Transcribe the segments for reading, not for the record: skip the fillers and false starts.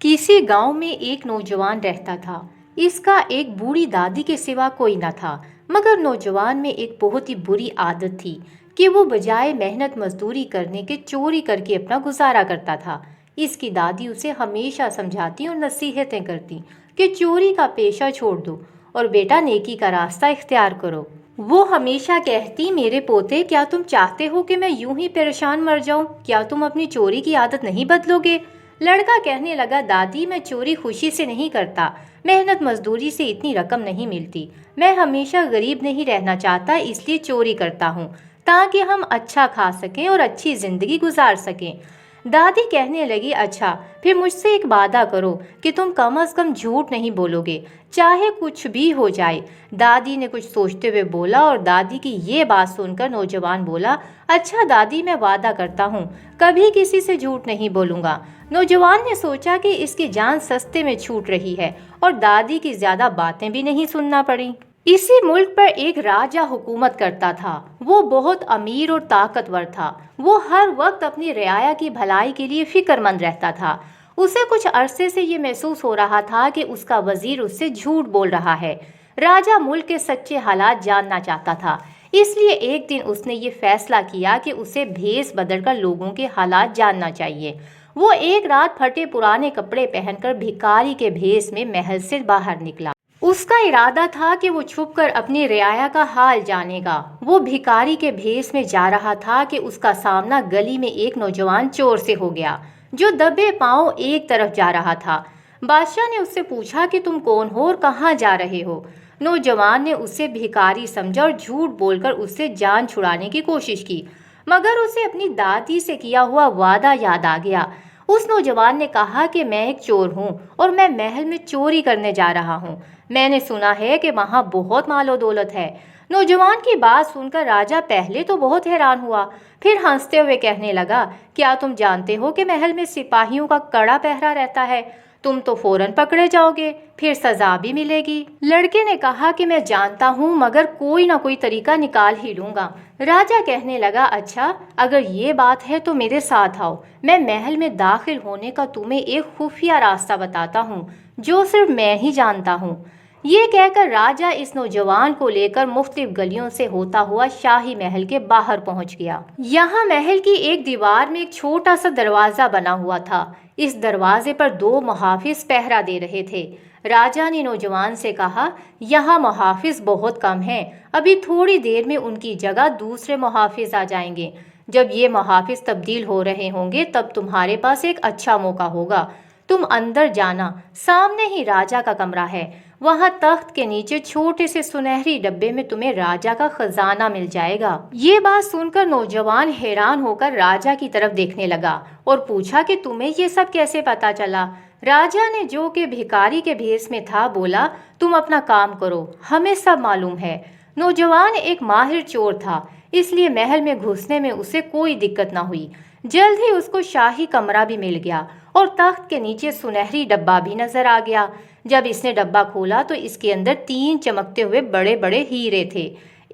किसी गांव में एक नौजवान रहता था। इसका एक बूढ़ी दादी के सिवा कोई न था। मगर नौजवान में एक बहुत ही बुरी आदत थी कि वो बजाय मेहनत मजदूरी करने के चोरी करके अपना गुजारा करता था। इसकी दादी उसे हमेशा समझाती और नसीहतें करती कि चोरी का पेशा छोड़ दो और बेटा नेकी का रास्ता इख्तियार करो। वो हमेशा कहती, मेरे पोते, क्या तुम चाहते हो कि मैं यूं ही परेशान मर जाऊं? क्या तुम अपनी चोरी की आदत नहीं बदलोगे? लड़का कहने लगा, दादी, मैं चोरी खुशी से नहीं करता। मेहनत मजदूरी से इतनी रकम नहीं मिलती। मैं हमेशा गरीब नहीं रहना चाहता, इसलिए चोरी करता हूँ ताकि हम अच्छा खा सकें और अच्छी जिंदगी गुजार सकें। दादी कहने लगी, अच्छा, फिर मुझसे एक वादा करो कि तुम कम से कम झूठ नहीं बोलोगे, चाहे कुछ भी हो जाए। दादी ने कुछ सोचते हुए बोला और दादी की ये बात सुनकर नौजवान बोला, अच्छा दादी, मैं वादा करता हूँ कभी किसी से झूठ नहीं बोलूँगा। नौजवान ने सोचा कि इसकी जान सस्ते में छूट रही है और दादी की ज्यादा बातें भी नहीं सुनना पड़ी। इसी मुल्क पर एक राजा हुकूमत करता था। वो बहुत अमीर और ताकतवर था। वो हर वक्त अपनी रियाया की भलाई के लिए फिक्रमंद रहता था। उसे कुछ अरसे से ये महसूस हो रहा था कि उसका वजीर उससे झूठ बोल रहा है। राजा मुल्क के सच्चे हालात जानना चाहता था, इसलिए एक दिन उसने ये फैसला किया कि उसे भेस बदलकर लोगों के हालात जानना चाहिए। वो एक रात फटे पुराने कपड़े पहनकर भिखारी के भेस में महल से बाहर निकला। उसका इरादा था कि वो छुपकर अपनी रियाया का हाल जानेगा। वो भिखारी के भेस में जा रहा था कि उसका सामना गली में एक नौजवान चोर से हो गया, जो दबे पांव एक तरफ जा रहा था। बादशाह ने उससे पूछा कि तुम कौन हो और कहाँ जा रहे हो? नौजवान ने उसे भिखारी समझा और झूठ बोलकर उससे जान छुड़ाने की कोशिश की, मगर उसे अपनी दादी से किया हुआ वादा याद आ गया। उस नौजवान ने कहा कि मैं एक चोर हूँ और मैं महल में चोरी करने जा रहा हूँ। मैंने सुना है कि वहाँ बहुत मालो दौलत है। नौजवान की बात सुनकर राजा पहले तो बहुत हैरान हुआ, फिर हंसते हुए कहने लगा, क्या तुम जानते हो कि महल में सिपाहियों का कड़ा पहरा रहता है? तुम तो फौरन पकड़े जाओगे, फिर सजा भी मिलेगी। लड़के ने कहा कि मैं जानता हूँ, मगर कोई ना कोई तरीका निकाल ही लूंगा। राजा कहने लगा, अच्छा, अगर ये बात है तो मेरे साथ आओ। मैं महल में दाखिल होने का तुम्हें एक खुफिया रास्ता बताता हूँ जो सिर्फ मैं ही जानता हूँ। ये कहकर राजा इस नौजवान को लेकर मुख्तलिफ गलियों से होता हुआ शाही महल के बाहर पहुंच गया। यहाँ महल की एक दीवार में एक छोटा सा दरवाजा बना हुआ था। इस दरवाजे पर दो मुहाफिज पहरा दे रहे थे। राजा ने नौजवान से कहा, यहाँ मुहाफिज बहुत कम हैं, अभी थोड़ी देर में उनकी जगह दूसरे मुहाफिज आ जाएंगे। जब ये मुहाफिज तब्दील हो रहे होंगे तब तुम्हारे पास एक अच्छा मौका होगा। तुम अंदर जाना, सामने ही राजा का कमरा है। वहाँ तख्त के नीचे छोटे से सुनहरी डब्बे में तुम्हें राजा का खजाना मिल जाएगा। ये बात सुनकर नौजवान हैरान होकर राजा की तरफ देखने लगा और पूछा कि तुम्हें ये सब कैसे पता चला? राजा ने, जो कि भिखारी के भेस में था, बोला, तुम अपना काम करो, हमें सब मालूम है। नौजवान एक माहिर चोर था, इसलिए महल में घुसने में उसे कोई दिक्कत न हुई। जल्द ही उसको शाही कमरा भी मिल गया और तख्त के नीचे सुनहरी डब्बा भी नजर आ गया। जब इसने डब्बा खोला तो इसके अंदर 3 चमकते हुए बड़े बड़े हीरे थे।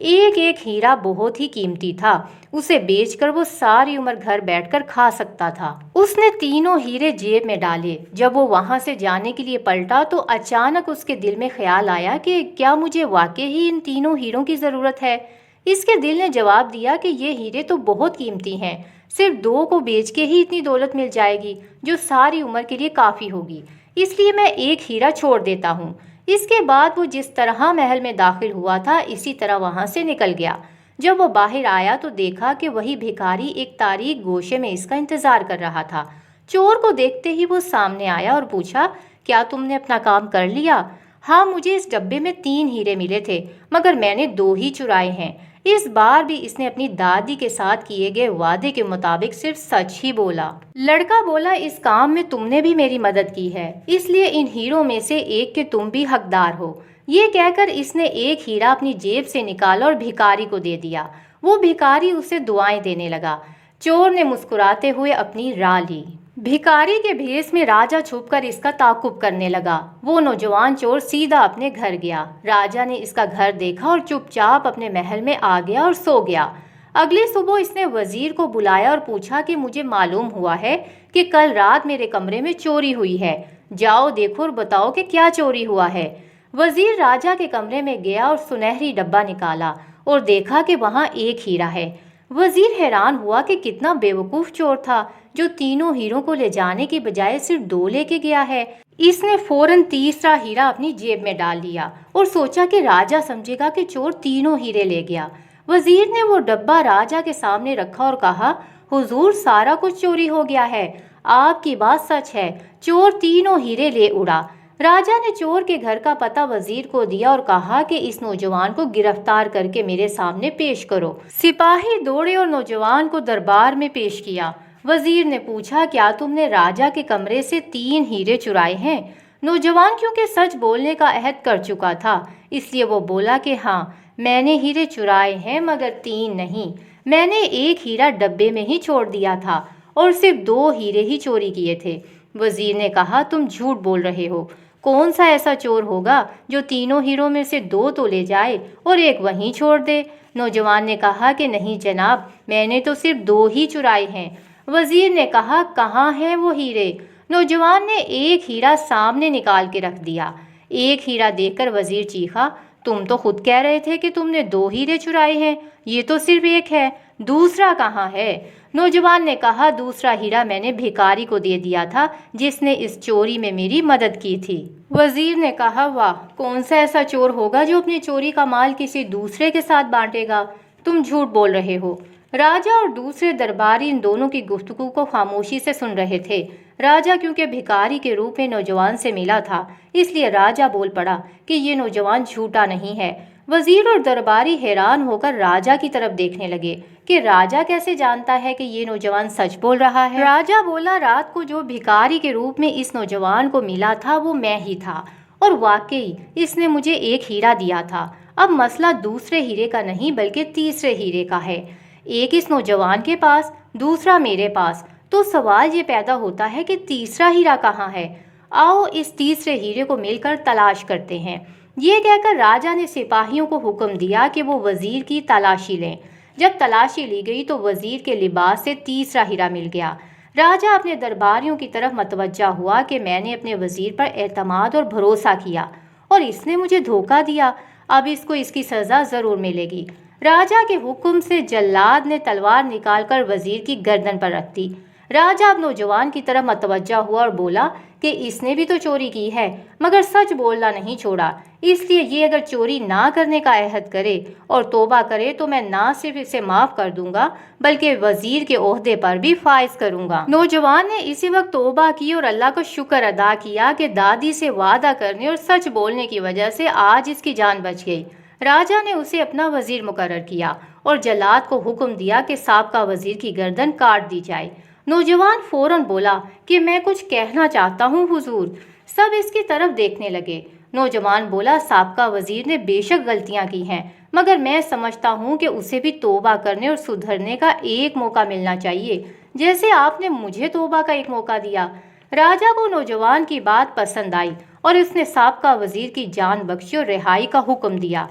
एक एक हीरा बहुत ही कीमती था। उसे बेचकर वो सारी उम्र घर बैठकर खा सकता था। उसने तीनों हीरे जेब में डाले। जब वो वहां से जाने के लिए पलटा तो अचानक उसके दिल में ख्याल आया कि क्या मुझे वाकई ही इन तीनों हीरों की जरूरत है? इसके दिल ने जवाब दिया कि ये हीरे तो बहुत कीमती हैं, सिर्फ 2 को बेच के ही इतनी दौलत मिल जाएगी जो सारी उम्र के लिए काफ़ी होगी, इसलिए मैं एक हीरा छोड़ देता हूँ। इसके बाद वो जिस तरह महल में दाखिल हुआ था इसी तरह वहाँ से निकल गया। जब वो बाहर आया तो देखा कि वही भिखारी एक तारीक गोशे में इसका इंतज़ार कर रहा था। चोर को देखते ही वो सामने आया और पूछा, क्या तुमने अपना काम कर लिया? हाँ, मुझे इस डब्बे में 3 हीरे मिले थे, मगर मैंने 2 ही चुराए हैं। इस बार भी इसने अपनी दादी के साथ किए गए वादे के मुताबिक सिर्फ सच ही बोला। लड़का बोला, इस काम में तुमने भी मेरी मदद की है, इसलिए इन हीरों में से एक के तुम भी हकदार हो। ये कहकर इसने एक हीरा अपनी जेब से निकाला और भिखारी को दे दिया। वो भिखारी उसे दुआएं देने लगा। चोर ने मुस्कुराते हुए अपनी राह ली। भिखारी के भेस में राजा छुपकर इसका ताकुब करने लगा। वो नौजवान चोर सीधा अपने घर गया। राजा ने इसका घर देखा और चुपचाप अपने महल में आ गया और सो गया। अगली सुबह इसने वजीर को बुलाया और पूछा कि मुझे मालूम हुआ है कि कल रात मेरे कमरे में चोरी हुई है। جاؤ دیکھو اور بتاؤ کہ کیا چوری ہوا ہے۔ وزیر راجا کے کمرے میں گیا اور سنہری ڈبہ نکالا اور دیکھا کہ وہاں ایک ہیرا ہے۔ وزیر حیران ہوا کہ کتنا بیوقوف چور تھا جو تینوں ہیروں کو لے جانے کے بجائے صرف 2 لے کے گیا ہے۔ اس نے فوراً تیسرا ہیرا اپنی جیب میں ڈال لیا اور سوچا کہ راجا سمجھے گا کہ چور تینوں ہیرے لے گیا۔ وزیر نے وہ ڈبہ راجا کے سامنے رکھا اور کہا، حضور سارا کچھ چوری ہو گیا ہے، آپ کی بات سچ ہے، چور تینوں ہیرے لے اڑا۔ راجا نے چور کے گھر کا پتہ وزیر کو دیا اور کہا کہ اس نوجوان کو گرفتار کر کے میرے سامنے پیش کرو۔ سپاہی دوڑے اور نوجوان کو دربار میں پیش کیا۔ وزیر نے پوچھا، کیا تم نے راجا کے کمرے سے 3 ہیرے چرائے ہیں؟ نوجوان کیونکہ سچ بولنے کا عہد کر چکا تھا اس لیے وہ بولا کہ ہاں میں نے ہیرے چرائے ہیں مگر 3 نہیں، میں نے ایک ہیرا ڈبے میں ہی چھوڑ دیا تھا اور صرف 2 ہیرے ہی چوری کیے تھے۔ وزیر نے کہا، تم جھوٹ بول رہے ہو، کون سا ایسا چور ہوگا جو تینوں ہیروں میں سے 2 تو لے جائے اور ایک وہیں چھوڑ دے؟ نوجوان نے کہا کہ نہیں جناب، میں نے تو صرف 2 ہی چرائے ہیں۔ وزیر نے کہا، کہاں ہیں وہ ہیرے؟ نوجوان نے ایک ہیرا سامنے نکال کے رکھ دیا۔ ایک ہیرا دیکھ کر وزیر چیخا، تم تو خود کہہ رہے تھے کہ تم نے 2 ہیرے چرائے ہیں، یہ تو صرف ایک ہے، دوسرا کہاں ہے؟ نوجوان نے کہا، دوسرا ہیرا میں نے بھکاری کو دے دیا تھا جس نے اس چوری میں میری مدد کی تھی۔ وزیر نے کہا، واہ، کون سا ایسا چور ہوگا جو اپنی چوری کا مال کسی دوسرے کے ساتھ بانٹے گا؟ تم جھوٹ بول رہے ہو۔ راجا اور دوسرے درباری ان دونوں کی گفتگو کو خاموشی سے سن رہے تھے۔ راجا کیونکہ بھکاری کے روپ میں نوجوان سے ملا تھا اس لیے راجا بول پڑا کہ یہ نوجوان جھوٹا نہیں ہے۔ وزیر اور درباری حیران ہو کر راجا کی طرف دیکھنے لگے کہ راجا کیسے جانتا ہے کہ یہ نوجوان سچ بول رہا ہے۔ راجا بولا، رات کو جو بھکاری کے روپ میں اس نوجوان کو ملا تھا وہ میں ہی تھا اور واقعی اس نے مجھے ایک ہیرا دیا تھا۔ اب مسئلہ دوسرے ہیرے کا نہیں بلکہ تیسرے ہیرے کا ہے، ایک اس نوجوان کے پاس، دوسرا میرے پاس۔ تو سوال یہ پیدا ہوتا ہے کہ تیسرا ہیرا کہاں ہے؟ آؤ اس تیسرے ہیرے کو مل کر تلاش کرتے ہیں۔ یہ کہہ کر راجا نے سپاہیوں کو حکم دیا کہ وہ وزیر کی تلاشی لیں۔ جب تلاشی لی گئی تو وزیر کے لباس سے تیسرا ہیرا مل گیا۔ راجا اپنے درباریوں کی طرف متوجہ ہوا کہ میں نے اپنے وزیر پر اعتماد اور بھروسہ کیا اور اس نے مجھے دھوکہ دیا، اب اس کو اس کی سزا ضرور ملے گی۔ راجا کے حکم سے جلاد نے تلوار نکال کر وزیر کی گردن پر رکھ دی۔ راجا اب نوجوان کی طرف متوجہ ہوا اور بولا کہ اس نے بھی تو چوری کی ہے مگر سچ بولنا نہیں چھوڑا، اس لیے یہ اگر چوری نہ کرنے کا عہد کرے اور توبہ کرے تو میں نہ صرف اسے معاف کر دوں گا بلکہ وزیر کے عہدے پر بھی فائز کروں گا۔ نوجوان نے اسی وقت توبہ کی اور اللہ کا شکر ادا کیا کہ دادی سے وعدہ کرنے اور سچ بولنے کی وجہ سے آج اس کی جان بچ گئی۔ راجا نے اسے اپنا وزیر مقرر کیا اور جلاد کو حکم دیا کہ سابقہ وزیر کی گردن کاٹ دی جائے۔ نوجوان فوراً بولا کہ میں کچھ کہنا چاہتا ہوں حضور۔ سب اس کی طرف دیکھنے لگے۔ نوجوان بولا، سابقہ وزیر نے بے شک غلطیاں کی ہیں مگر میں سمجھتا ہوں کہ اسے بھی توبہ کرنے اور سدھرنے کا ایک موقع ملنا چاہیے جیسے آپ نے مجھے توبہ کا ایک موقع دیا۔ راجا کو نوجوان کی بات پسند آئی اور اس نے سابقہ وزیر کی جان بخشی اور رہائی کا حکم دیا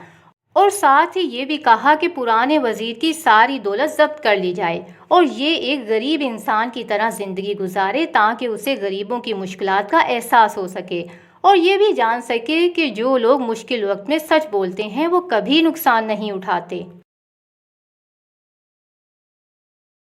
اور ساتھ ہی یہ بھی کہا کہ پرانے وزیر کی ساری دولت ضبط کر لی جائے اور یہ ایک غریب انسان کی طرح زندگی گزارے تاکہ اسے غریبوں کی مشکلات کا احساس ہو سکے اور یہ بھی جان سکے کہ جو لوگ مشکل وقت میں سچ بولتے ہیں وہ کبھی نقصان نہیں اٹھاتے۔